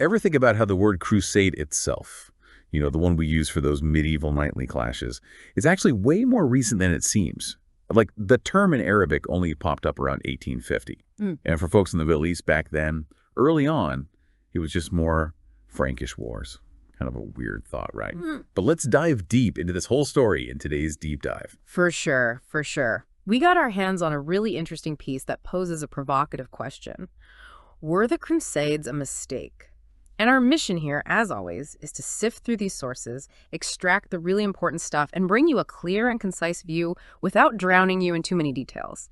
Ever think about how the word crusade itself, the one we use for those medieval knightly clashes, is actually way more recent than it seems? Like, the term in Arabic only popped up around 1850. And for folks in the Middle East back then, early on, it was just more Frankish wars. Kind of a weird thought, right? But let's dive deep into this whole story in today's Deep Dive. For sure, for sure. We got our hands on a really interesting piece that poses a provocative question. Were the Crusades a mistake? And our mission here, as always, is to sift through these sources, extract the really important stuff, and bring you a clear and concise view without drowning you in too many details.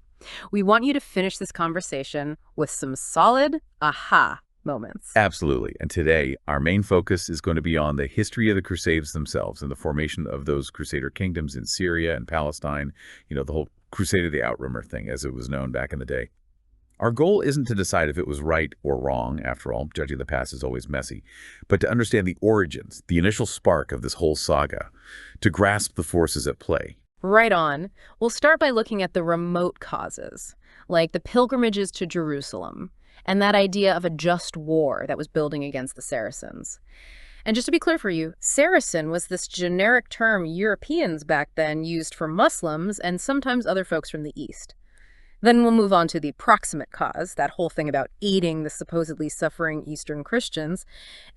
We want you to finish this conversation with some solid aha moments. Absolutely. And today, our main focus is going to be on the history of the Crusades themselves and the formation of those Crusader kingdoms in Syria and Palestine, the whole Crusade of the Outrimer thing, as it was known back in the day. Our goal isn't to decide if it was right or wrong, after all, judging the past is always messy, but to understand the origins, the initial spark of this whole saga, to grasp the forces at play. Right on. We'll start by looking at the remote causes, like the pilgrimages to Jerusalem, and that idea of a just war that was building against the Saracens. And just to be clear for you, Saracen was this generic term Europeans back then used for Muslims and sometimes other folks from the East. Then we'll move on to the proximate cause, that whole thing about aiding the supposedly suffering Eastern Christians.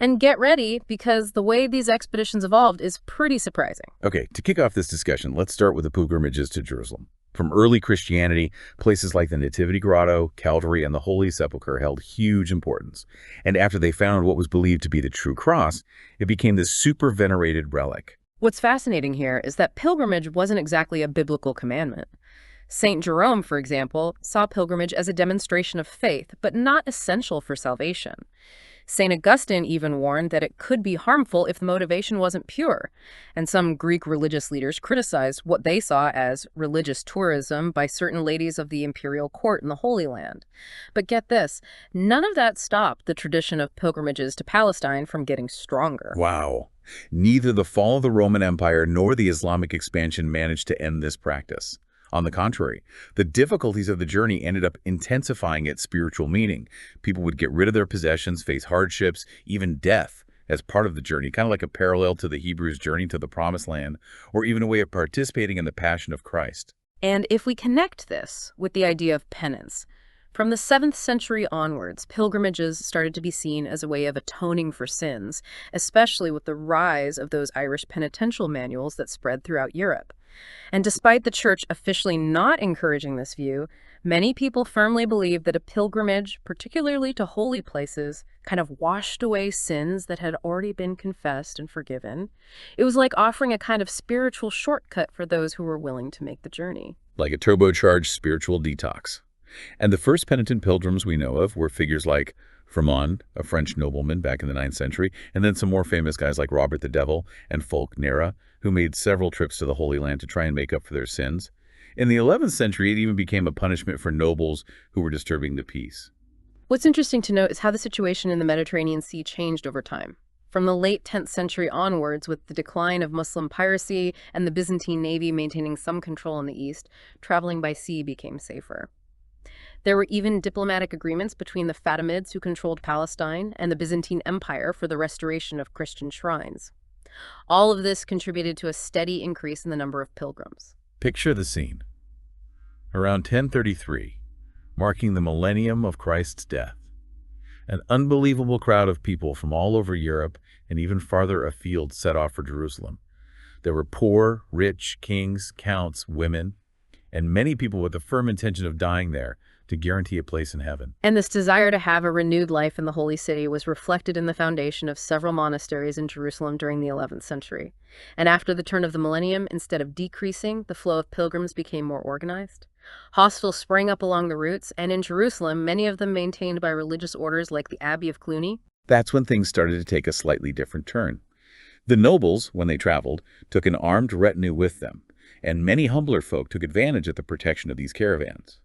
And get ready, because the way these expeditions evolved is pretty surprising. Okay, to kick off this discussion, let's start with the pilgrimages to Jerusalem. From early Christianity, places like the Nativity Grotto, Calvary, and the Holy Sepulchre held huge importance. And after they found what was believed to be the true cross, it became this super venerated relic. What's fascinating here is that pilgrimage wasn't exactly a biblical commandment. St. Jerome, for example, saw pilgrimage as a demonstration of faith, but not essential for salvation. St. Augustine even warned that it could be harmful if the motivation wasn't pure, and some Greek religious leaders criticized what they saw as religious tourism by certain ladies of the imperial court in the Holy Land. But get this, none of that stopped the tradition of pilgrimages to Palestine from getting stronger. Wow. Neither the fall of the Roman Empire nor the Islamic expansion managed to end this practice. On the contrary, the difficulties of the journey ended up intensifying its spiritual meaning. People would get rid of their possessions, face hardships, even death as part of the journey, kind of like a parallel to the Hebrews' journey to the Promised Land, or even a way of participating in the Passion of Christ. And if we connect this with the idea of penance, from the 7th century onwards, pilgrimages started to be seen as a way of atoning for sins, especially with the rise of those Irish penitential manuals that spread throughout Europe. And despite the church officially not encouraging this view, many people firmly believe that a pilgrimage, particularly to holy places, kind of washed away sins that had already been confessed and forgiven. It was like offering a kind of spiritual shortcut for those who were willing to make the journey. Like a turbocharged spiritual detox. And the first penitent pilgrims we know of were figures like Fremont, a French nobleman back in the 9th century, and then some more famous guys like Robert the Devil and Fulk Nera, who made several trips to the Holy Land to try and make up for their sins. In the 11th century, it even became a punishment for nobles who were disturbing the peace. What's interesting to note is how the situation in the Mediterranean Sea changed over time. From the late 10th century onwards, with the decline of Muslim piracy and the Byzantine navy maintaining some control in the east, traveling by sea became safer. There were even diplomatic agreements between the Fatimids, who controlled Palestine, and the Byzantine Empire for the restoration of Christian shrines. All of this contributed to a steady increase in the number of pilgrims. Picture the scene. Around 1033, marking the millennium of Christ's death, an unbelievable crowd of people from all over Europe and even farther afield set off for Jerusalem. There were poor, rich, kings, counts, women, and many people with the firm intention of dying there to guarantee a place in heaven. And this desire to have a renewed life in the Holy City was reflected in the foundation of several monasteries in Jerusalem during the 11th century. And after the turn of the millennium, instead of decreasing, the flow of pilgrims became more organized. Hostels sprang up along the routes, and in Jerusalem, many of them maintained by religious orders like the Abbey of Cluny. That's when things started to take a slightly different turn. The nobles, when they traveled, took an armed retinue with them, and many humbler folk took advantage of the protection of these caravans.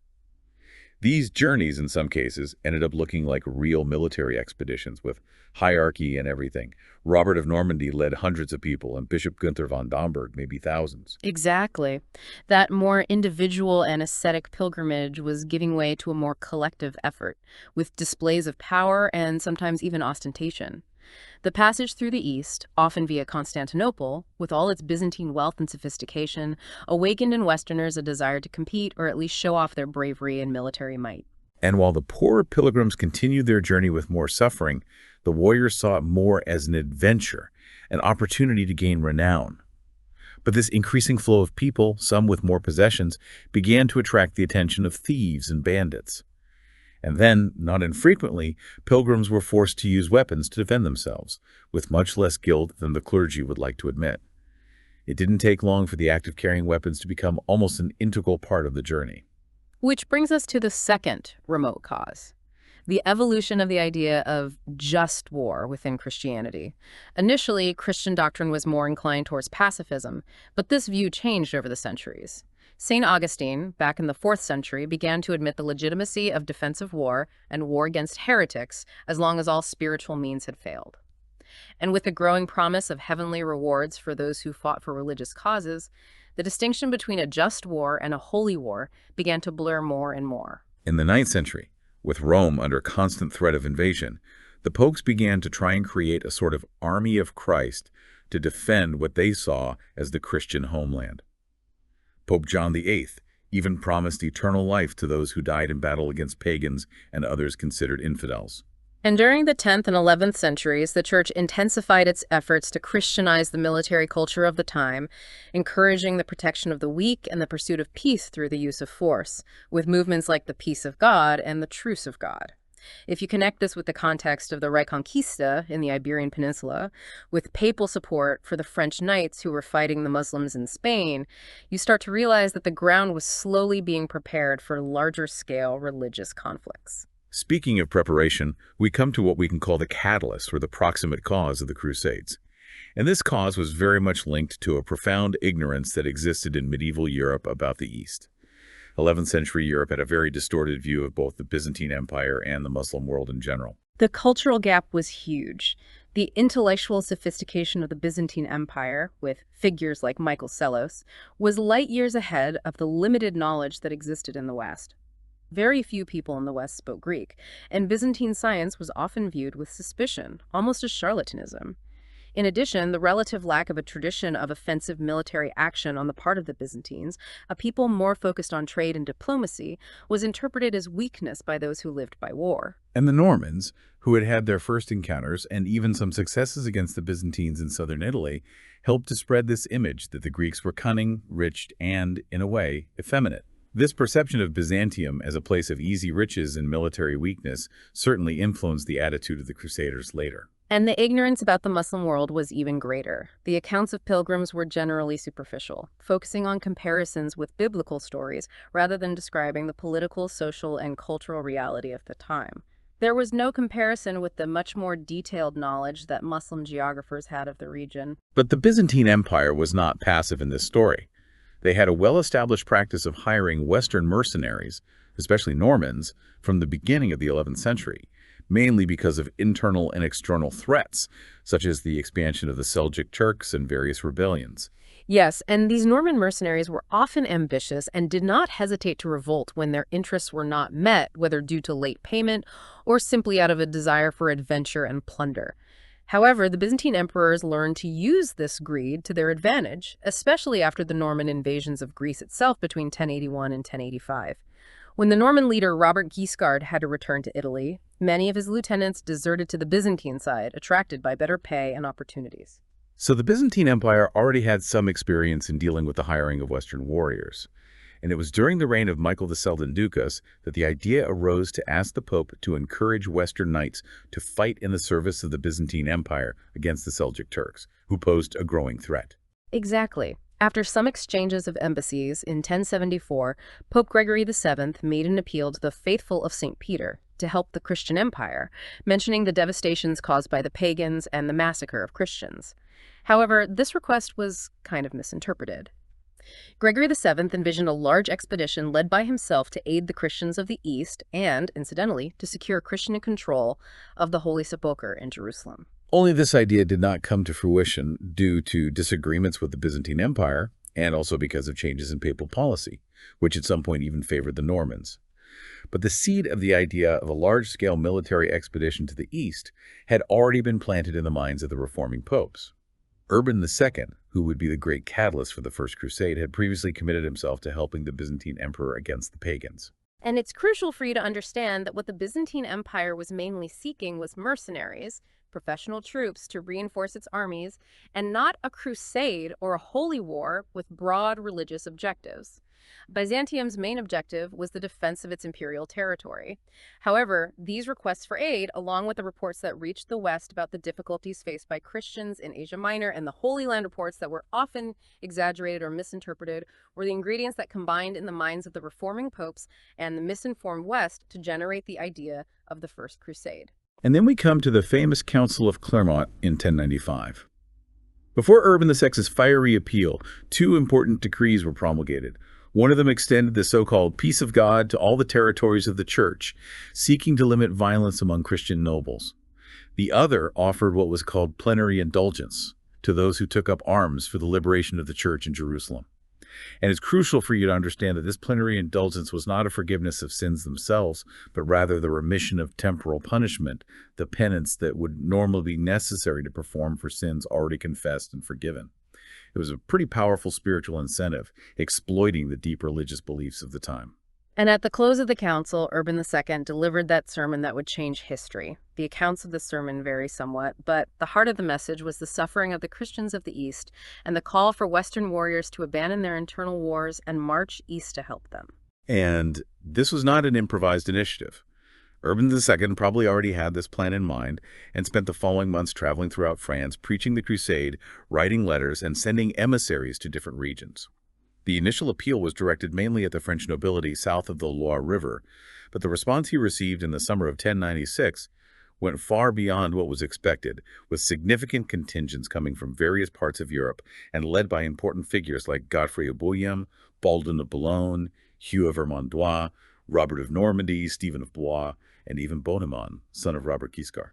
These journeys, in some cases, ended up looking like real military expeditions with hierarchy and everything. Robert of Normandy led hundreds of people, and Bishop Gunther von Domberg maybe thousands. Exactly. That more individual and ascetic pilgrimage was giving way to a more collective effort, with displays of power and sometimes even ostentation. The passage through the East, often via Constantinople, with all its Byzantine wealth and sophistication, awakened in Westerners a desire to compete or at least show off their bravery and military might. And while the poorer pilgrims continued their journey with more suffering, the warriors saw it more as an adventure, an opportunity to gain renown. But this increasing flow of people, some with more possessions, began to attract the attention of thieves and bandits. And then, not infrequently, pilgrims were forced to use weapons to defend themselves, with much less guilt than the clergy would like to admit. It didn't take long for the act of carrying weapons to become almost an integral part of the journey. Which brings us to the second remote cause, the evolution of the idea of just war within Christianity. Initially, Christian doctrine was more inclined towards pacifism, but this view changed over the centuries. St. Augustine, back in the 4th century, began to admit the legitimacy of defensive war and war against heretics as long as all spiritual means had failed. And with the growing promise of heavenly rewards for those who fought for religious causes, the distinction between a just war and a holy war began to blur more and more. In the 9th century, with Rome under constant threat of invasion, the popes began to try and create a sort of army of Christ to defend what they saw as the Christian homeland. Pope John VIII even promised eternal life to those who died in battle against pagans and others considered infidels. And during the 10th and 11th centuries, the Church intensified its efforts to Christianize the military culture of the time, encouraging the protection of the weak and the pursuit of peace through the use of force, with movements like the Peace of God and the Truce of God. If you connect this with the context of the Reconquista in the Iberian Peninsula, with papal support for the French knights who were fighting the Muslims in Spain, you start to realize that the ground was slowly being prepared for larger-scale religious conflicts. Speaking of preparation, we come to what we can call the catalyst or the proximate cause of the Crusades. And this cause was very much linked to a profound ignorance that existed in medieval Europe about the East. 11th century Europe had a very distorted view of both the Byzantine Empire and the Muslim world in general. The cultural gap was huge. The intellectual sophistication of the Byzantine Empire, with figures like Michael Psellos, was light years ahead of the limited knowledge that existed in the West. Very few people in the West spoke Greek, and Byzantine science was often viewed with suspicion, almost as charlatanism. In addition, the relative lack of a tradition of offensive military action on the part of the Byzantines, a people more focused on trade and diplomacy, was interpreted as weakness by those who lived by war. And the Normans, who had had their first encounters and even some successes against the Byzantines in southern Italy, helped to spread this image that the Greeks were cunning, rich, and, in a way, effeminate. This perception of Byzantium as a place of easy riches and military weakness certainly influenced the attitude of the Crusaders later. And the ignorance about the Muslim world was even greater. The accounts of pilgrims were generally superficial, focusing on comparisons with biblical stories rather than describing the political, social, and cultural reality of the time. There was no comparison with the much more detailed knowledge that Muslim geographers had of the region. But the Byzantine Empire was not passive in this story. They had a well-established practice of hiring Western mercenaries, especially Normans, from the beginning of the 11th century, mainly because of internal and external threats, such as the expansion of the Seljuk Turks and various rebellions. Yes, and these Norman mercenaries were often ambitious and did not hesitate to revolt when their interests were not met, whether due to late payment or simply out of a desire for adventure and plunder. However, the Byzantine emperors learned to use this greed to their advantage, especially after the Norman invasions of Greece itself between 1081 and 1085. When the Norman leader Robert Guiscard had to return to Italy, many of his lieutenants deserted to the Byzantine side, attracted by better pay and opportunities. So the Byzantine Empire already had some experience in dealing with the hiring of Western warriors. And it was during the reign of Michael the Seleucus that the idea arose to ask the Pope to encourage Western knights to fight in the service of the Byzantine Empire against the Seljuk Turks, who posed a growing threat. Exactly. After some exchanges of embassies in 1074, Pope Gregory VII made an appeal to the faithful of St. Peter to help the Christian Empire, mentioning the devastations caused by the pagans and the massacre of Christians. However, this request was kind of misinterpreted. Gregory VII envisioned a large expedition led by himself to aid the Christians of the East and, incidentally, to secure Christian control of the Holy Sepulchre in Jerusalem. Only this idea did not come to fruition due to disagreements with the Byzantine Empire and also because of changes in papal policy, which at some point even favored the Normans. But the seed of the idea of a large-scale military expedition to the east had already been planted in the minds of the reforming popes. Urban II, who would be the great catalyst for the First Crusade, had previously committed himself to helping the Byzantine emperor against the pagans. And it's crucial for you to understand that what the Byzantine Empire was mainly seeking was mercenaries, professional troops to reinforce its armies, and not a crusade or a holy war with broad religious objectives. Byzantium's main objective was the defense of its imperial territory. However, these requests for aid, along with the reports that reached the West about the difficulties faced by Christians in Asia Minor and the Holy Land reports that were often exaggerated or misinterpreted, were the ingredients that combined in the minds of the reforming popes and the misinformed West to generate the idea of the First Crusade. And then we come to the famous Council of Clermont in 1095. Before Urban II's fiery appeal, two important decrees were promulgated. One of them extended the so-called peace of God to all the territories of the Church, seeking to limit violence among Christian nobles. The other offered what was called plenary indulgence to those who took up arms for the liberation of the Church in Jerusalem. And it's crucial for you to understand that this plenary indulgence was not a forgiveness of sins themselves, but rather the remission of temporal punishment, the penance that would normally be necessary to perform for sins already confessed and forgiven. It was a pretty powerful spiritual incentive, exploiting the deep religious beliefs of the time. And at the close of the council, Urban II delivered that sermon that would change history. The accounts of the sermon vary somewhat, but the heart of the message was the suffering of the Christians of the East and the call for Western warriors to abandon their internal wars and march east to help them. And this was not an improvised initiative. Urban II probably already had this plan in mind and spent the following months traveling throughout France, preaching the crusade, writing letters, and sending emissaries to different regions. The initial appeal was directed mainly at the French nobility south of the Loire River, but the response he received in the summer of 1096 went far beyond what was expected, with significant contingents coming from various parts of Europe and led by important figures like Godfrey of Bouillon, Baldwin of Boulogne, Hugh of Vermandois, Robert of Normandy, Stephen of Blois, and even Bohemond, son of Robert Guiscard.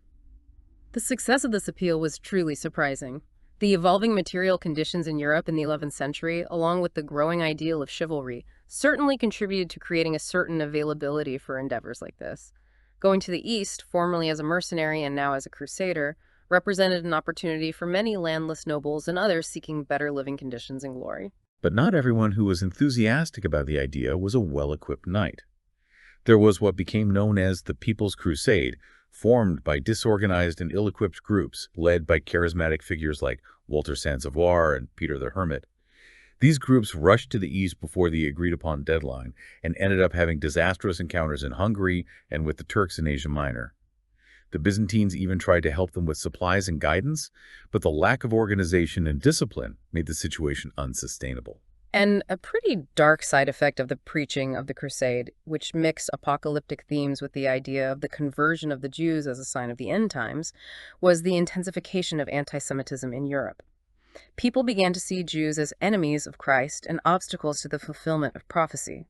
The success of this appeal was truly surprising. The evolving material conditions in Europe in the 11th century, along with the growing ideal of chivalry, certainly contributed to creating a certain availability for endeavors like this. Going to the East, formerly as a mercenary and now as a crusader, represented an opportunity for many landless nobles and others seeking better living conditions and glory. But not everyone who was enthusiastic about the idea was a well-equipped knight. There was what became known as the People's Crusade, formed by disorganized and ill-equipped groups led by charismatic figures like Walter Saint-Sauveur and Peter the Hermit. These groups rushed to the east before the agreed-upon deadline and ended up having disastrous encounters in Hungary and with the Turks in Asia Minor. The Byzantines even tried to help them with supplies and guidance, but the lack of organization and discipline made the situation unsustainable. And a pretty dark side effect of the preaching of the Crusade, which mixed apocalyptic themes with the idea of the conversion of the Jews as a sign of the end times, was the intensification of anti-Semitism in Europe. People began to see Jews as enemies of Christ and obstacles to the fulfillment of prophecy.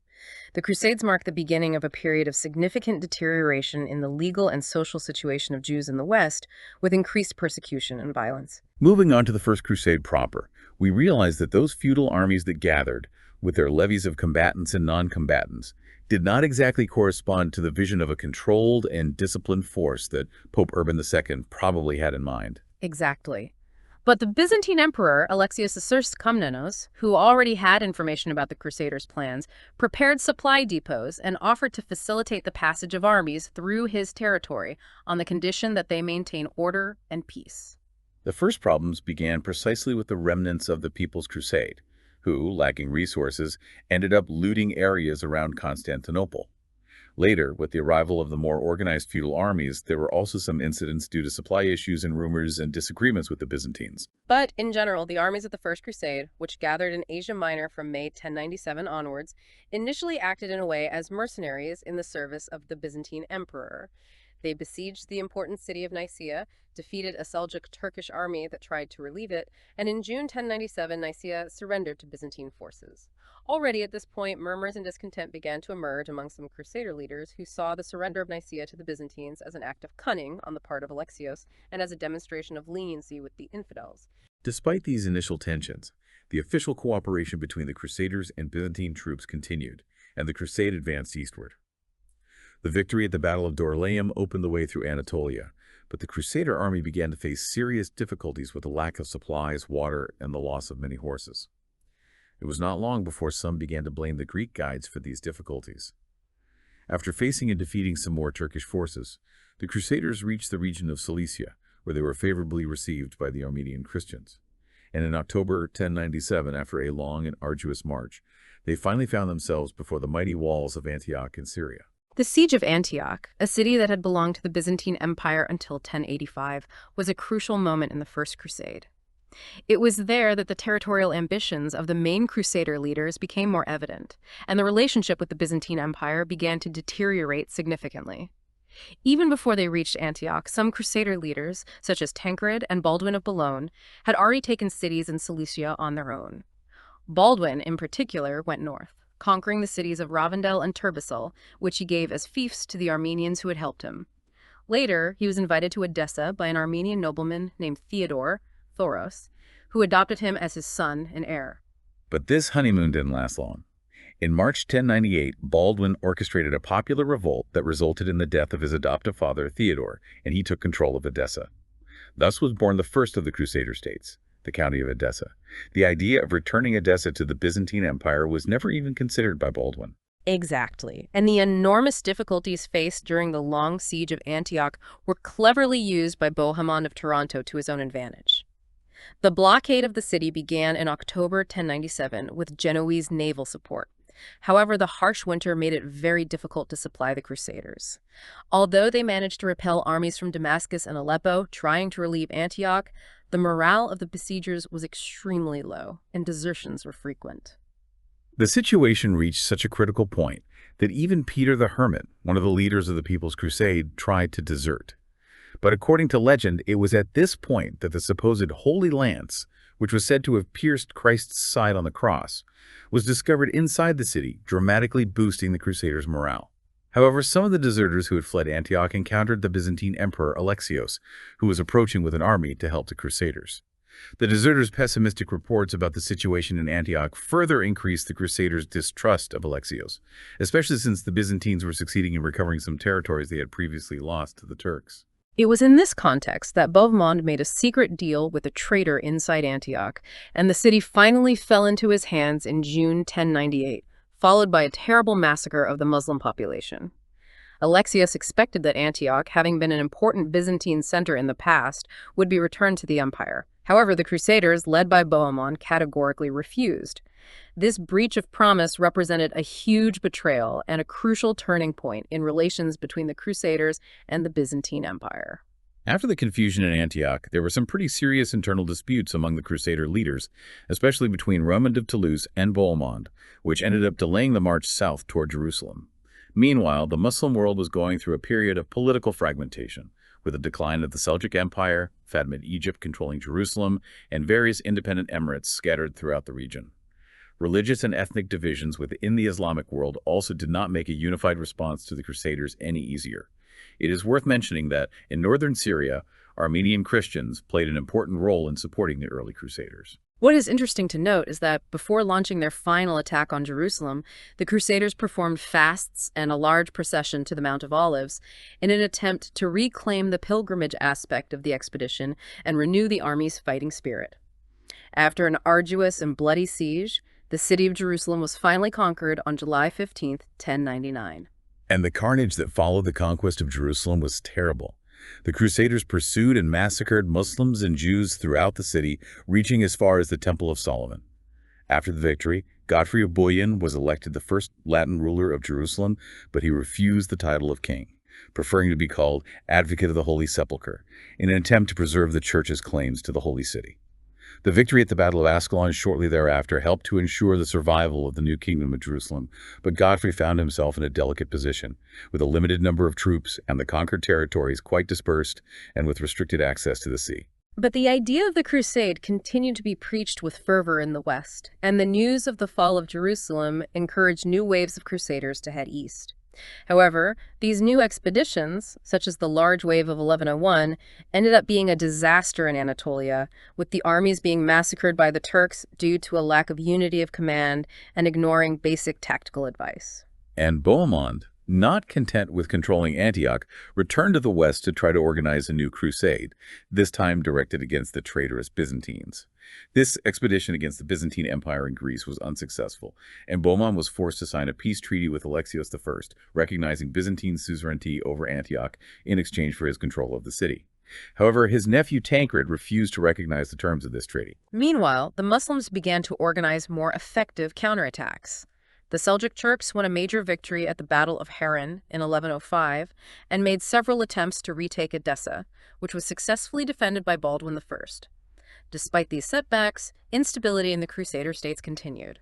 The Crusades marked the beginning of a period of significant deterioration in the legal and social situation of Jews in the West, with increased persecution and violence. Moving on to the First Crusade proper, we realize that those feudal armies that gathered, with their levies of combatants and non-combatants, did not exactly correspond to the vision of a controlled and disciplined force that Pope Urban II probably had in mind. Exactly. But the Byzantine Emperor, Alexios I Komnenos, who already had information about the Crusaders' plans, prepared supply depots and offered to facilitate the passage of armies through his territory on the condition that they maintain order and peace. The first problems began precisely with the remnants of the People's Crusade, who, lacking resources, ended up looting areas around Constantinople. Later, with the arrival of the more organized feudal armies, there were also some incidents due to supply issues and rumors and disagreements with the Byzantines. But in general, the armies of the First Crusade, which gathered in Asia Minor from May 1097 onwards, initially acted in a way as mercenaries in the service of the Byzantine emperor. They besieged the important city of Nicaea, defeated a Seljuk Turkish army that tried to relieve it, and in June 1097, Nicaea surrendered to Byzantine forces. Already at this point, murmurs and discontent began to emerge among some crusader leaders who saw the surrender of Nicaea to the Byzantines as an act of cunning on the part of Alexios and as a demonstration of leniency with the infidels. Despite these initial tensions, the official cooperation between the Crusaders and Byzantine troops continued, and the crusade advanced eastward. The victory at the Battle of Dorylaeum opened the way through Anatolia, but the Crusader army began to face serious difficulties with the lack of supplies, water, and the loss of many horses. It was not long before some began to blame the Greek guides for these difficulties. After facing and defeating some more Turkish forces, the Crusaders reached the region of Cilicia, where they were favorably received by the Armenian Christians. And in October 1097, after a long and arduous march, they finally found themselves before the mighty walls of Antioch in Syria. The siege of Antioch, a city that had belonged to the Byzantine Empire until 1085, was a crucial moment in the First Crusade. It was there that the territorial ambitions of the main crusader leaders became more evident, and the relationship with the Byzantine Empire began to deteriorate significantly. Even before they reached Antioch, some crusader leaders, such as Tancred and Baldwin of Boulogne, had already taken cities in Cilicia on their own. Baldwin, in particular, went north, conquering the cities of Ravendel and Turbissul, which he gave as fiefs to the Armenians who had helped him. Later, he was invited to Edessa by an Armenian nobleman named Theodore, Thoros, who adopted him as his son and heir. But this honeymoon didn't last long. In March 1098, Baldwin orchestrated a popular revolt that resulted in the death of his adoptive father, Theodore, and he took control of Edessa. Thus was born the first of the Crusader states, the County of Edessa. The idea of returning Edessa to the Byzantine Empire was never even considered by Baldwin. Exactly. And the enormous difficulties faced during the long siege of Antioch were cleverly used by Bohemond of Taranto to his own advantage. The blockade of the city began in October 1097 with Genoese naval support. However, the harsh winter made it very difficult to supply the Crusaders. Although they managed to repel armies from Damascus and Aleppo trying to relieve Antioch, the morale of the besiegers was extremely low, and desertions were frequent. The situation reached such a critical point that even Peter the Hermit, one of the leaders of the People's Crusade, tried to desert. But according to legend, it was at this point that the supposed Holy Lance, which was said to have pierced Christ's side on the cross, was discovered inside the city, dramatically boosting the Crusaders' morale. However, some of the deserters who had fled Antioch encountered the Byzantine Emperor Alexios, who was approaching with an army to help the Crusaders. The deserters' pessimistic reports about the situation in Antioch further increased the Crusaders' distrust of Alexios, especially since the Byzantines were succeeding in recovering some territories they had previously lost to the Turks. It was in this context that Bohemond made a secret deal with a traitor inside Antioch, and the city finally fell into his hands in June 1098, followed by a terrible massacre of the Muslim population. Alexios expected that Antioch, having been an important Byzantine center in the past, would be returned to the empire. However, the Crusaders, led by Bohemond, categorically refused. This breach of promise represented a huge betrayal and a crucial turning point in relations between the Crusaders and the Byzantine Empire. After the confusion in Antioch, there were some pretty serious internal disputes among the Crusader leaders, especially between Raymond of Toulouse and Bohemond, which ended up delaying the march south toward Jerusalem. Meanwhile, the Muslim world was going through a period of political fragmentation, with the decline of the Seljuk Empire, Fatimid Egypt controlling Jerusalem, and various independent emirates scattered throughout the region. Religious and ethnic divisions within the Islamic world also did not make a unified response to the Crusaders any easier. It is worth mentioning that in northern Syria, Armenian Christians played an important role in supporting the early Crusaders. What is interesting to note is that before launching their final attack on Jerusalem, the Crusaders performed fasts and a large procession to the Mount of Olives in an attempt to reclaim the pilgrimage aspect of the expedition and renew the army's fighting spirit. After an arduous and bloody siege, the city of Jerusalem was finally conquered on July 15, 1099. And the carnage that followed the conquest of Jerusalem was terrible. The Crusaders pursued and massacred Muslims and Jews throughout the city, reaching as far as the Temple of Solomon. After the victory, Godfrey of Bouillon was elected the first Latin ruler of Jerusalem, but he refused the title of king, preferring to be called Advocate of the Holy Sepulchre, in an attempt to preserve the Church's claims to the Holy City. The victory at the Battle of Ascalon shortly thereafter helped to ensure the survival of the new kingdom of Jerusalem, but Godfrey found himself in a delicate position, with a limited number of troops and the conquered territories quite dispersed and with restricted access to the sea. But the idea of the crusade continued to be preached with fervor in the West, and the news of the fall of Jerusalem encouraged new waves of crusaders to head east. However, these new expeditions, such as the large wave of 1101, ended up being a disaster in Anatolia, with the armies being massacred by the Turks due to a lack of unity of command and ignoring basic tactical advice. And Bohemond, not content with controlling Antioch, returned to the west to try to organize a new crusade, this time directed against the traitorous Byzantines. This expedition against the Byzantine Empire in Greece was unsuccessful, and Bohemond was forced to sign a peace treaty with Alexios I, recognizing Byzantine suzerainty over Antioch in exchange for his control of the city. However, his nephew Tancred refused to recognize the terms of this treaty. Meanwhile, the Muslims began to organize more effective counterattacks. The Seljuk Turks won a major victory at the Battle of Harran in 1105 and made several attempts to retake Edessa, which was successfully defended by Baldwin I. Despite these setbacks, instability in the Crusader states continued.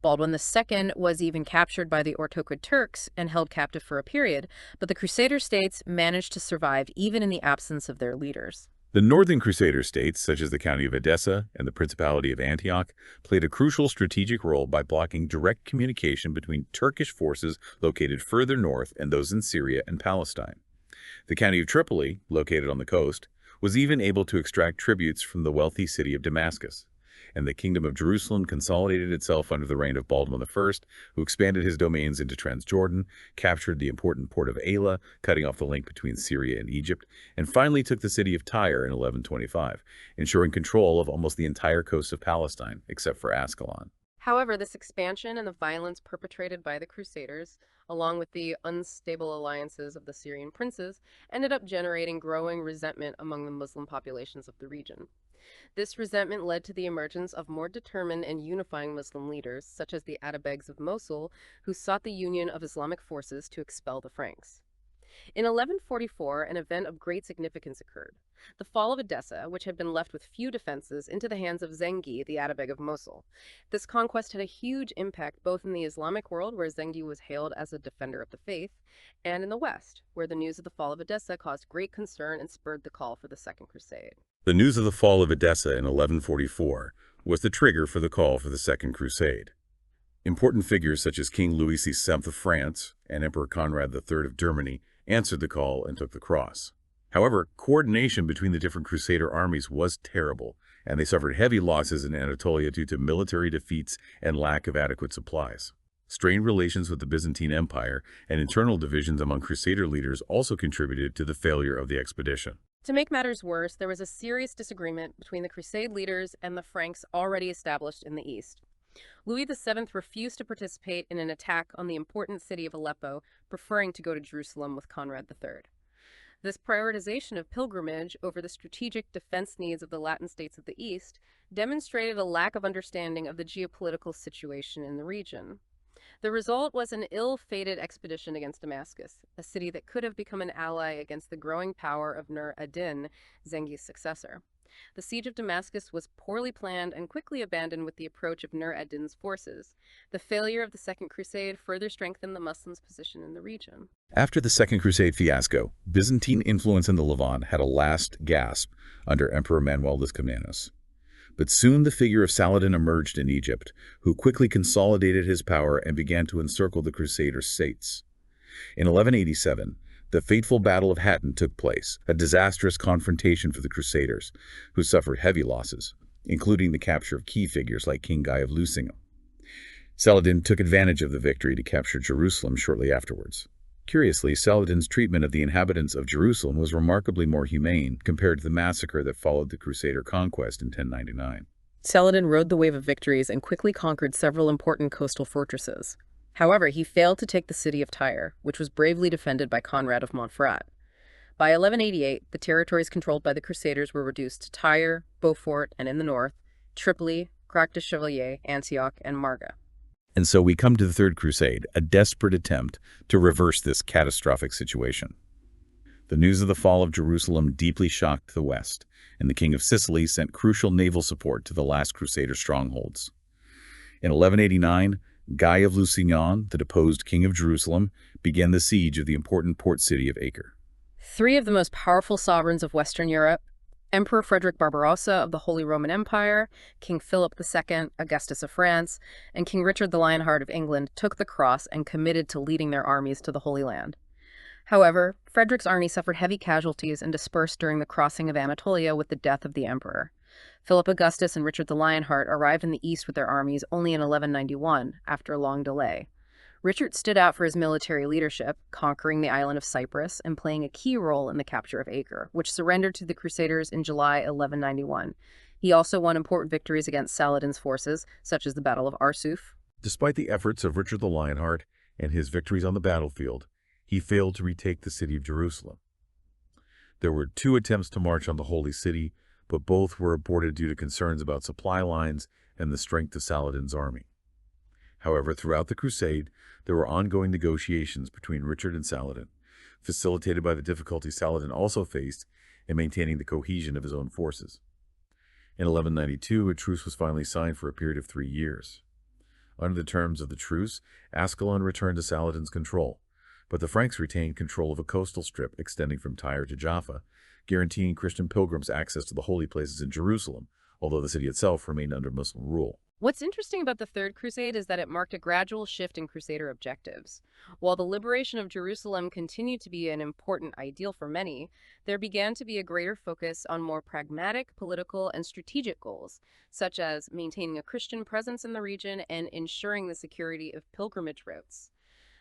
Baldwin II was even captured by the Ortoqid Turks and held captive for a period, but the Crusader states managed to survive even in the absence of their leaders. The northern Crusader states, such as the county of Edessa and the Principality of Antioch, played a crucial strategic role by blocking direct communication between Turkish forces located further north and those in Syria and Palestine. The county of Tripoli, located on the coast, was even able to extract tributes from the wealthy city of Damascus, and the kingdom of Jerusalem consolidated itself under the reign of Baldwin I, who expanded his domains into Transjordan, captured the important port of Ayla, cutting off the link between Syria and Egypt, and finally took the city of Tyre in 1125, ensuring control of almost the entire coast of Palestine, except for Ascalon. However, this expansion and the violence perpetrated by the Crusaders, along with the unstable alliances of the Syrian princes, ended up generating growing resentment among the Muslim populations of the region. This resentment led to the emergence of more determined and unifying Muslim leaders, such as the Atabegs of Mosul, who sought the union of Islamic forces to expel the Franks. In 1144, an event of great significance occurred: the fall of Edessa, which had been left with few defenses, into the hands of Zengi, the Atabeg of Mosul. This conquest had a huge impact both in the Islamic world, where Zengi was hailed as a defender of the faith, and in the West, where the news of the fall of Edessa caused great concern and spurred the call for the Second Crusade. The news of the fall of Edessa in 1144 was the trigger for the call for the Second Crusade. Important figures such as King Louis VII of France and Emperor Conrad III of Germany answered the call and took the cross. However, coordination between the different Crusader armies was terrible, and they suffered heavy losses in Anatolia due to military defeats and lack of adequate supplies. Strained relations with the Byzantine Empire and internal divisions among Crusader leaders also contributed to the failure of the expedition. To make matters worse, there was a serious disagreement between the Crusade leaders and the Franks already established in the east. Louis VII refused to participate in an attack on the important city of Aleppo, preferring to go to Jerusalem with Conrad III. This prioritization of pilgrimage over the strategic defense needs of the Latin states of the East demonstrated a lack of understanding of the geopolitical situation in the region. The result was an ill-fated expedition against Damascus, a city that could have become an ally against the growing power of Nur ad-Din, Zengi's successor. The siege of Damascus was poorly planned and quickly abandoned with the approach of Nur ad-Din's forces. The failure of the Second Crusade further strengthened the Muslims' position in the region. After the Second Crusade fiasco, Byzantine influence in the Levant had a last gasp under Emperor Manuel Comnenus. But soon the figure of Saladin emerged in Egypt, who quickly consolidated his power and began to encircle the Crusader states. In 1187, the fateful Battle of Hattin took place, a disastrous confrontation for the Crusaders, who suffered heavy losses, including the capture of key figures like King Guy of Lusignan. Saladin took advantage of the victory to capture Jerusalem shortly afterwards. Curiously, Saladin's treatment of the inhabitants of Jerusalem was remarkably more humane compared to the massacre that followed the Crusader conquest in 1099. Saladin rode the wave of victories and quickly conquered several important coastal fortresses. However, he failed to take the city of Tyre, which was bravely defended by Conrad of Montferrat. By 1188, the territories controlled by the Crusaders were reduced to Tyre, Beaufort, and in the north, Tripoli, Crac de Chevalier, Antioch, and Marga. And so we come to the Third Crusade, a desperate attempt to reverse this catastrophic situation. The news of the fall of Jerusalem deeply shocked the West, and the King of Sicily sent crucial naval support to the last Crusader strongholds. In 1189, Guy of Lusignan, the deposed King of Jerusalem, began the siege of the important port city of Acre. Three of the most powerful sovereigns of Western Europe, Emperor Frederick Barbarossa of the Holy Roman Empire, King Philip II, Augustus of France, and King Richard the Lionheart of England, took the cross and committed to leading their armies to the Holy Land. However, Frederick's army suffered heavy casualties and dispersed during the crossing of Anatolia with the death of the emperor. Philip Augustus and Richard the Lionheart arrived in the east with their armies only in 1191, after a long delay. Richard stood out for his military leadership, conquering the island of Cyprus and playing a key role in the capture of Acre, which surrendered to the Crusaders in July 1191. He also won important victories against Saladin's forces, such as the Battle of Arsuf. Despite the efforts of Richard the Lionheart and his victories on the battlefield, he failed to retake the city of Jerusalem. There were 2 attempts to march on the Holy City, but both were aborted due to concerns about supply lines and the strength of Saladin's army. However, throughout the crusade, there were ongoing negotiations between Richard and Saladin, facilitated by the difficulties Saladin also faced in maintaining the cohesion of his own forces. In 1192, a truce was finally signed for a period of 3 years. Under the terms of the truce, Ascalon returned to Saladin's control, but the Franks retained control of a coastal strip extending from Tyre to Jaffa, guaranteeing Christian pilgrims access to the holy places in Jerusalem, although the city itself remained under Muslim rule. What's interesting about the Third Crusade is that it marked a gradual shift in Crusader objectives. While the liberation of Jerusalem continued to be an important ideal for many, there began to be a greater focus on more pragmatic, political, and strategic goals, such as maintaining a Christian presence in the region and ensuring the security of pilgrimage routes.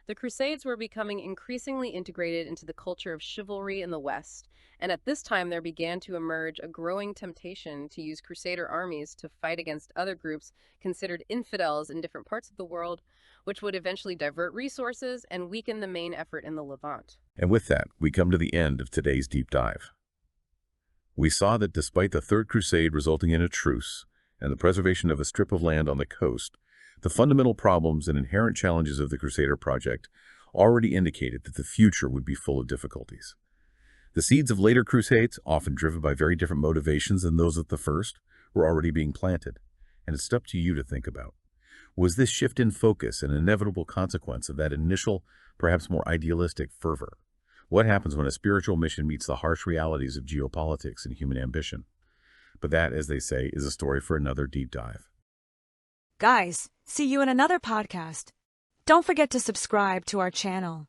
The Crusades were becoming increasingly integrated into the culture of chivalry in the West, and at this time there began to emerge a growing temptation to use Crusader armies to fight against other groups considered infidels in different parts of the world, which would eventually divert resources and weaken the main effort in the Levant. And with that, we come to the end of today's deep dive. We saw that despite the Third Crusade resulting in a truce and the preservation of a strip of land on the coast, the fundamental problems and inherent challenges of the Crusader project already indicated that the future would be full of difficulties. The seeds of later crusades, often driven by very different motivations than those of the first, were already being planted, and it's up to you to think about. Was this shift in focus an inevitable consequence of that initial, perhaps more idealistic fervor? What happens when a spiritual mission meets the harsh realities of geopolitics and human ambition? But that, as they say, is a story for another deep dive. Guys, see you in another podcast. Don't forget to subscribe to our channel